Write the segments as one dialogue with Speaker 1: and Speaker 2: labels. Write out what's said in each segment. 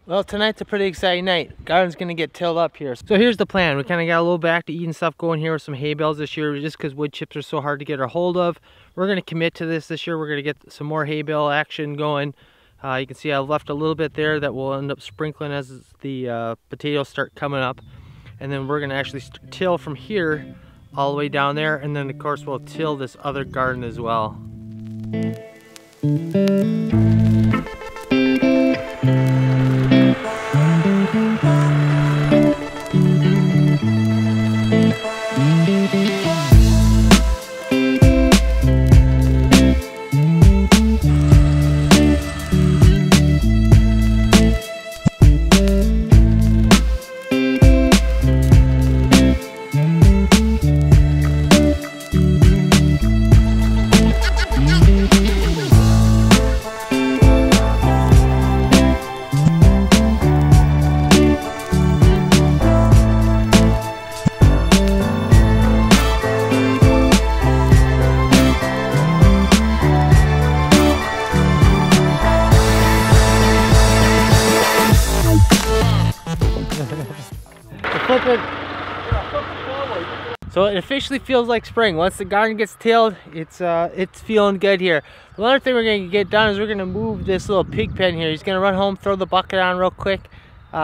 Speaker 1: Well, tonight's a pretty exciting night. Garden's gonna get tilled up here. So here's the plan. We kind of got a little back to eating stuff going here with some hay bales this year, just because wood chips are so hard to get a hold of. We're gonna commit to this year. We're gonna get some more hay bale action going. You can see I left a little bit there that we'll end up sprinkling as the potatoes start coming up. And then we're gonna actually till from here all the way down there. And then of course we'll till this other garden as well. So it officially feels like spring. Once the garden gets tilled, it's feeling good here. The other thing we're gonna get done is we're gonna move this little pig pen here. He's gonna run home, throw the bucket on real quick,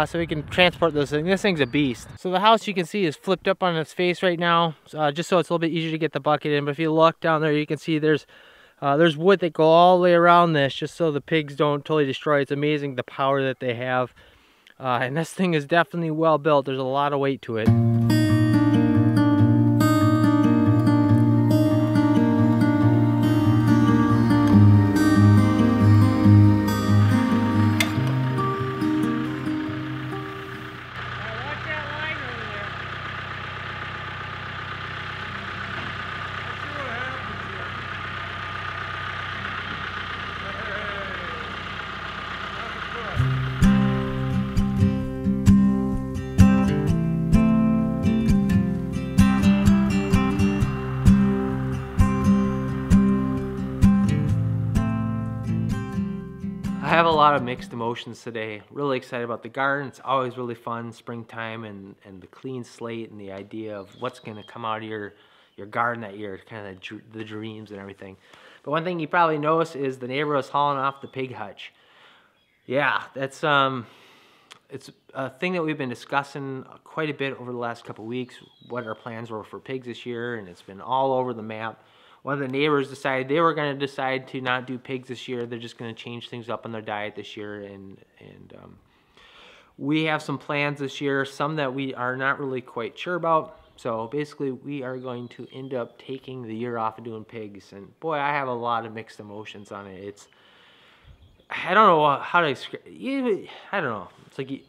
Speaker 1: so we can transport this thing. This thing's a beast. So the house, you can see, is flipped up on its face right now, just so it's a little bit easier to get the bucket in. But if you look down there, you can see there's wood that go all the way around this, just so the pigs don't totally destroy it. It's amazing the power that they have. And this thing is definitely well built. There's a lot of weight to it. I have a lot of mixed emotions today. Really excited about the garden. It's always really fun, springtime, and the clean slate and the idea of what's gonna come out of your garden that year, kind of the dreams and everything. But one thing you probably noticed is the neighbor was hauling off the pig hutch. Yeah, that's it's a thing that we've been discussing quite a bit over the last couple weeks, what our plans were for pigs this year, and it's been all over the map. One of the neighbors decided they were going to decide to not do pigs this year. They're just going to change things up in their diet this year, and we have some plans this year, some that we are not really quite sure about. So basically, we are going to end up taking the year off of doing pigs, and boy, I have a lot of mixed emotions on it. I don't know how to describe. I don't know. It's like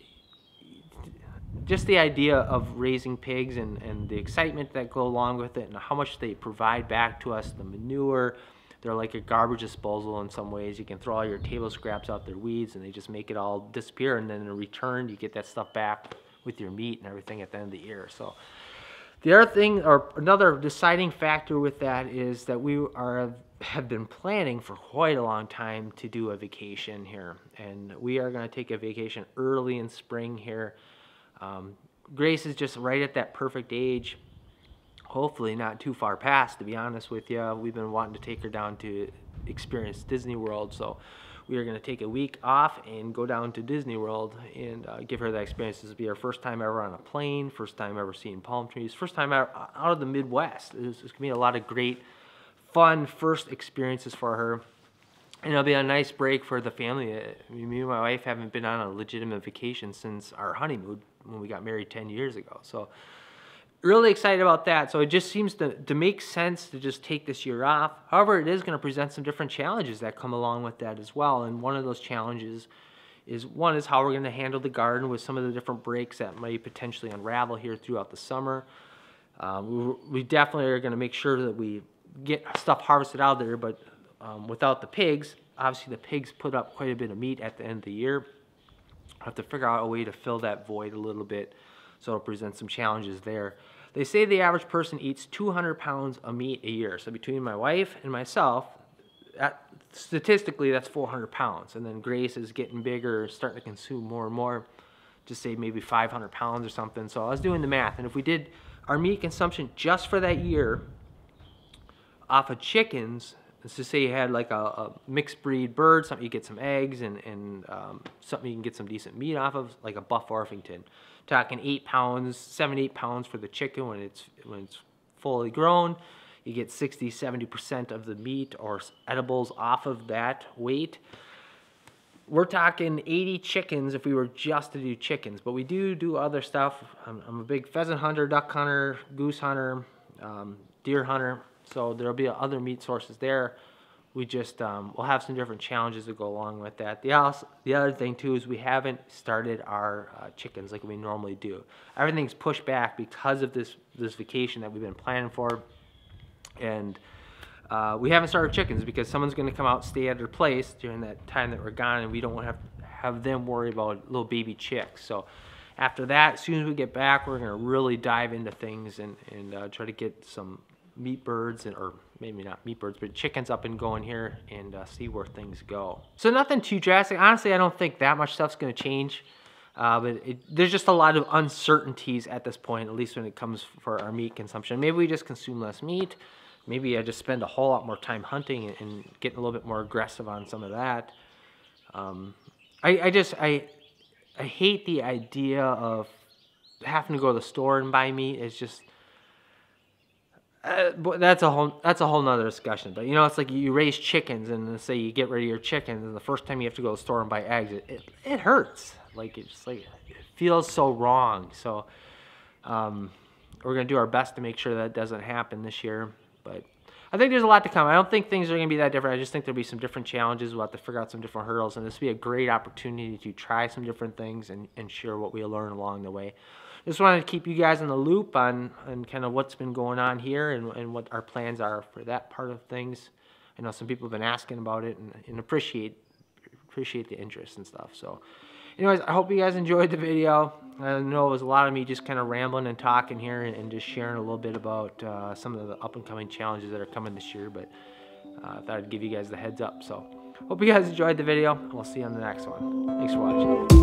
Speaker 1: just the idea of raising pigs and the excitement that go along with it, and how much they provide back to us. The manure, they're like a garbage disposal in some ways. You can throw all your table scraps out, their weeds, and they just make it all disappear. And then in return, you get that stuff back with your meat and everything at the end of the year. So the other thing, or another deciding factor with that, is that we have been planning for quite a long time to do a vacation here, and we are going to take a vacation early in spring here. Grace is just right at that perfect age, hopefully not too far past, to be honest with you. We've been wanting to take her down to experience Disney World, so we are going to take a week off and go down to Disney World and give her that experience. This will be our first time ever on a plane, first time ever seeing palm trees, first time ever out of the Midwest. There's going to be a lot of great, fun first experiences for her. And it'll be a nice break for the family. Me and my wife haven't been on a legitimate vacation since our honeymoon when we got married 10 years ago. So really excited about that. So it just seems to make sense to just take this year off. However, it is going to present some different challenges that come along with that as well. And one of those challenges is how we're going to handle the garden with some of the different breaks that might potentially unravel here throughout the summer. We definitely are going to make sure that we get stuff harvested out there, but without the pigs, obviously the pigs put up quite a bit of meat at the end of the year. I have to figure out a way to fill that void a little bit, so it'll present some challenges there. They say the average person eats 200 pounds of meat a year. So between my wife and myself, statistically that's 400 pounds, and then Grace is getting bigger, starting to consume more and more, just say maybe 500 pounds or something. So I was doing the math, and if we did our meat consumption just for that year off of chickens, let's just say you had like a mixed breed bird, something you get some eggs, and something you can get some decent meat off of, like a Buff Orpington. Talking 8 pounds, 7-8 pounds for the chicken when it's fully grown. You get 60-70% of the meat or edibles off of that weight. We're talking 80 chickens if we were just to do chickens, but we do other stuff. I'm a big pheasant hunter, duck hunter, goose hunter, deer hunter, so there'll be other meat sources there. We just we'll have some different challenges that go along with that. The other thing too is we haven't started our chickens like we normally do. Everything's pushed back because of this vacation that we've been planning for, and we haven't started chickens because someone's going to come out, stay at their place during that time that we're gone, and we don't want to have them worry about little baby chicks. So after that, as soon as we get back, we're going to really dive into things and try to get some meat birds, or maybe not meat birds, but chickens up and going here, and see where things go. So nothing too drastic. Honestly, I don't think that much stuff's going to change. But there's just a lot of uncertainties at this point, at least when it comes for our meat consumption. Maybe we just consume less meat. Maybe I just spend a whole lot more time hunting and getting a little bit more aggressive on some of that. I hate the idea of having to go to the store and buy meat. It's just that's a whole nother discussion. But you know, it's like you raise chickens, and let's say you get rid of your chickens, and the first time you have to go to the store and buy eggs, it hurts. Like it feels so wrong. So we're gonna do our best to make sure that doesn't happen this year. But I think there's a lot to come. I don't think things are going to be that different. I just think there'll be some different challenges. We'll have to figure out some different hurdles, and this will be a great opportunity to try some different things and share what we learn along the way. Just wanted to keep you guys in the loop on kind of what's been going on here and what our plans are for that part of things. I know some people have been asking about it, and appreciate the interest and stuff. So anyways, I hope you guys enjoyed the video. I know it was a lot of me just kind of rambling and talking here and just sharing a little bit about some of the up-and-coming challenges that are coming this year, but I thought I'd give you guys the heads up. So hope you guys enjoyed the video. We'll see you on the next one. Thanks for watching.